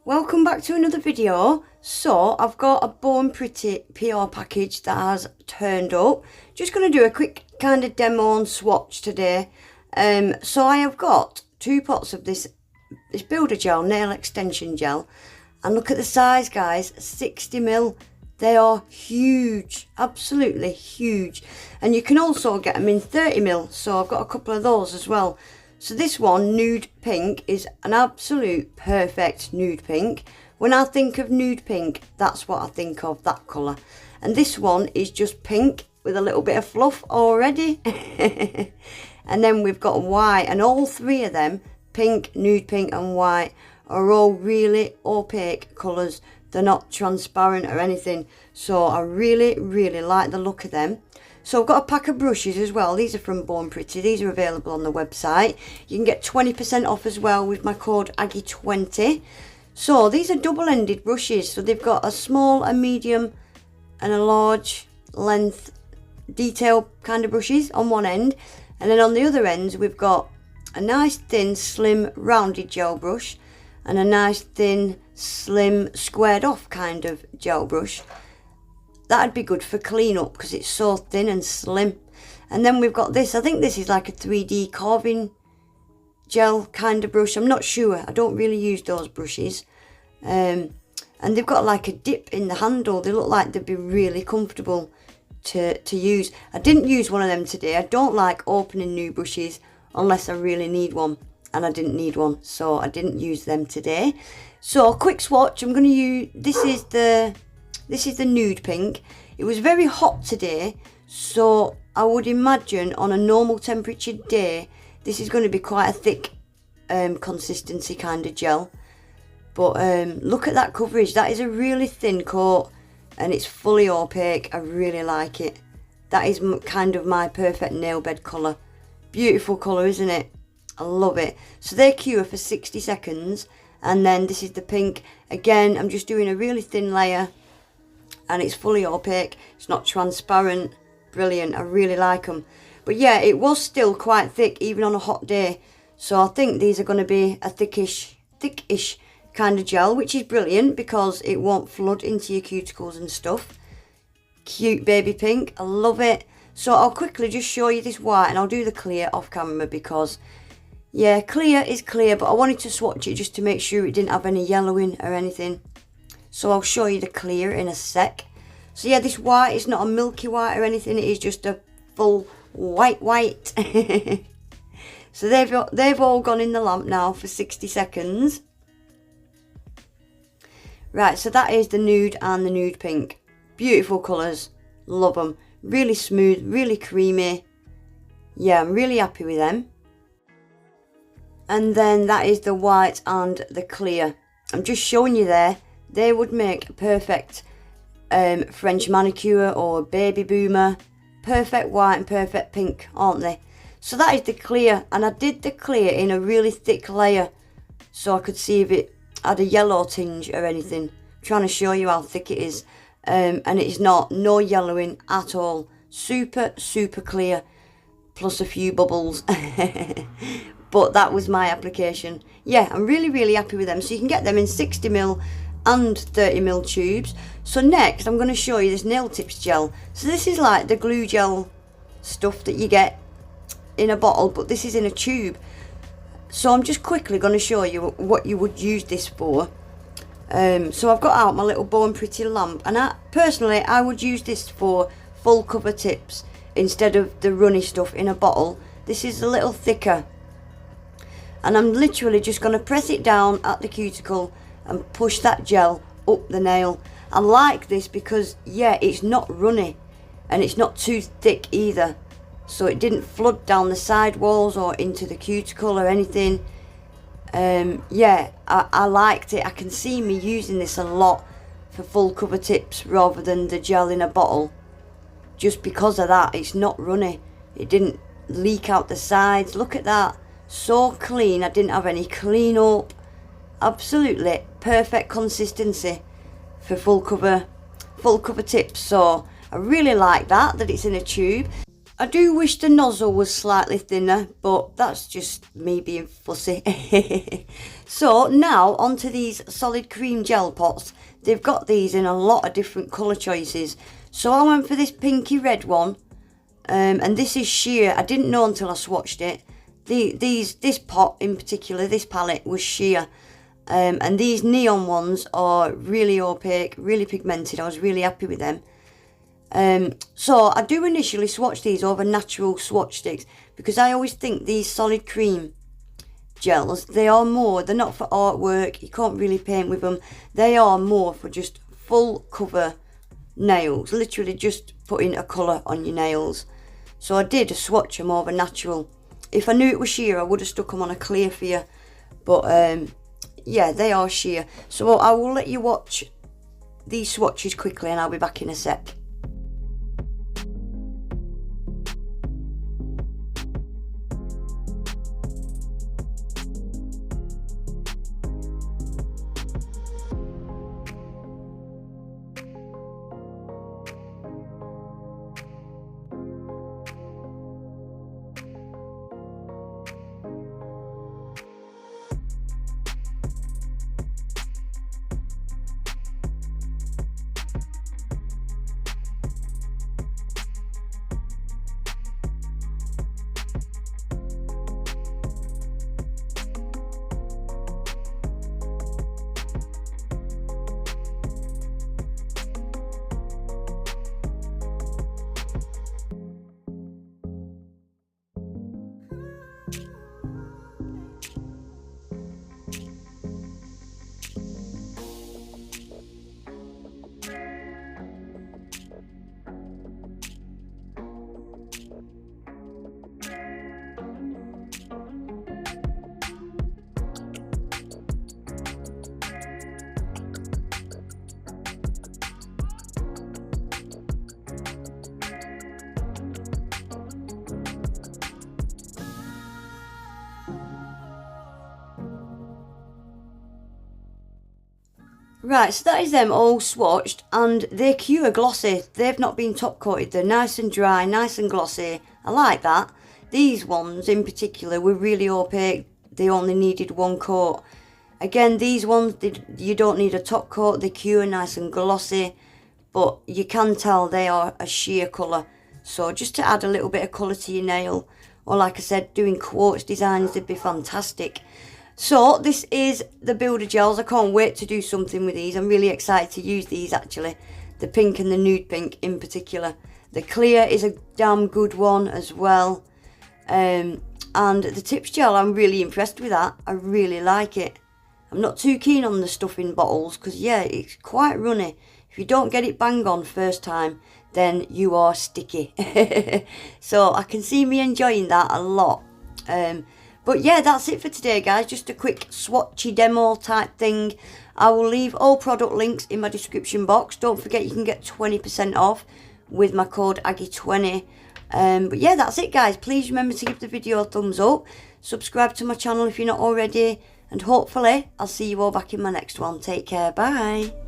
Welcome back to another video. So I've got a Born Pretty PR package that has turned up. Just going to do a quick kind of demo and swatch today. So I have got 2 pots of this builder gel, nail extension gel, and look at the size, guys, 60ml. They are huge, absolutely huge, and you can also get them in 30ml, so I've got a couple of those as well. So this one, nude pink, is an absolute perfect nude pink. When I think of nude pink, that's what I think of, that colour. And this one is just pink with a little bit of fluff already. And then we've got white, and all 3 of them, pink, nude pink and white, are all really opaque colours. They're not transparent or anything, so I really like the look of them. So I've got a pack of brushes as well. These are from Born Pretty. These are available on the website. You can get 20% off as well with my code Aggie20. So these are double-ended brushes. So they've got a small, a medium and a large length detail kind of brushes on one end. And then on the other ends we've got a nice thin, slim, rounded gel brush and a nice thin, slim, squared off kind of gel brush. That'd be good for clean up because it's so thin and slim. And then we've got this. I think this is like a 3D carving gel kind of brush. I'm not sure. I don't really use those brushes. And they've got like a dip in the handle. They look like they'd be really comfortable to use. I didn't use one of them today. I don't like opening new brushes unless I really need one. And I didn't need one, so I didn't use them today. So quick swatch. I'm going to use, this is the nude pink. It was very hot today, so I would imagine on a normal temperature day this is going to be quite a thick consistency kind of gel. But look at that coverage. That is a really thin coat and it's fully opaque. I really like it. That is kind of my perfect nail bed colour. Beautiful colour, isn't it? I love it. So they cure for 60 seconds, and then this is the pink. Again, I'm just doing a really thin layer and it's fully opaque. It's not transparent. Brilliant. I really like them. But yeah, it was still quite thick even on a hot day. So I think these are going to be a thickish kind of gel, which is brilliant because it won't flood into your cuticles and stuff. Cute baby pink. I love it. So I'll quickly just show you this white, and I'll do the clear off camera because, yeah, clear is clear, but I wanted to swatch it just to make sure it didn't have any yellowing or anything. So I'll show you the clear in a sec. So yeah, this white is not a milky white or anything. It is just a full white. So they've all gone in the lamp now for 60 seconds. Right, so that is the nude and the nude pink. Beautiful colours. Love them. Really smooth, really creamy. Yeah, I'm really happy with them. And then that is the white and the clear. I'm just showing you there. They would make a perfect French manicure or baby boomer. Perfect white and perfect pink, aren't they? So that is the clear, and I did the clear in a really thick layer so I could see if it had a yellow tinge or anything. I'm trying to show you how thick it is. And it's not, no yellowing at all. Super clear, plus a few bubbles. But that was my application. Yeah, I'm really happy with them. So you can get them in 60ml and 30ml tubes. So next I'm going to show you this nail tips gel. So this is like the glue gel stuff that you get in a bottle, but this is in a tube. So I'm just quickly going to show you what you would use this for. So I've got out my little Born Pretty lamp, and I would use this for full cover tips instead of the runny stuff in a bottle. This is a little thicker, and I'm literally just going to press it down at the cuticle and push that gel up the nail. I like this because, yeah, it's not runny and it's not too thick either, so it didn't flood down the side walls or into the cuticle or anything. Yeah, I liked it. I can see me using this a lot for full cover tips rather than the gel in a bottle, just because of that. It's not runny. It didn't leak out the sides. Look at that. So clean. I didn't have any clean up. Absolutely perfect consistency for full cover tips. So I really like that it's in a tube. I do wish the nozzle was slightly thinner, but that's just me being fussy. So now onto these solid cream gel pots. They've got these in a lot of different colour choices. So I went for this pinky red one, and this is sheer. I didn't know until I swatched it. This pot in particular, this palette was sheer. And these neon ones are really opaque, really pigmented. I was really happy with them. So I do initially swatch these over natural swatch sticks because I always think these solid cream gels, they're not for artwork. You can't really paint with them. They are more for just full cover nails, literally just putting a colour on your nails. So I did swatch them over natural. If I knew it was sheer, I would have stuck them on a clear for you, but yeah, they are sheer. So I will let you watch these swatches quickly and I'll be back in a sec. Right, so that is them all swatched, and they're cure glossy. They've not been top coated. They're nice and dry, nice and glossy. I like that. These ones in particular were really opaque. They only needed one coat. Again, these ones, you don't need a top coat. They're cure, nice and glossy, but you can tell they are a sheer colour. So just to add a little bit of colour to your nail, or like I said, doing quartz designs, they'd be fantastic. So this is the builder gels. I can't wait to do something with these. I'm really excited to use these actually. The pink and the nude pink in particular. The clear is a damn good one as well. And the tips gel, I'm really impressed with that. I really like it. I'm not too keen on the stuff in bottles because yeah, it's quite runny. If you don't get it bang on first time, then you are sticky. So I can see me enjoying that a lot. But yeah, that's it for today, guys. Just a quick swatchy demo type thing. I will leave all product links in my description box. Don't forget you can get 20% off with my code Aggie20. But yeah, that's it, guys. Please remember to give the video a thumbs up. Subscribe to my channel if you're not already. And hopefully, I'll see you all back in my next one. Take care. Bye.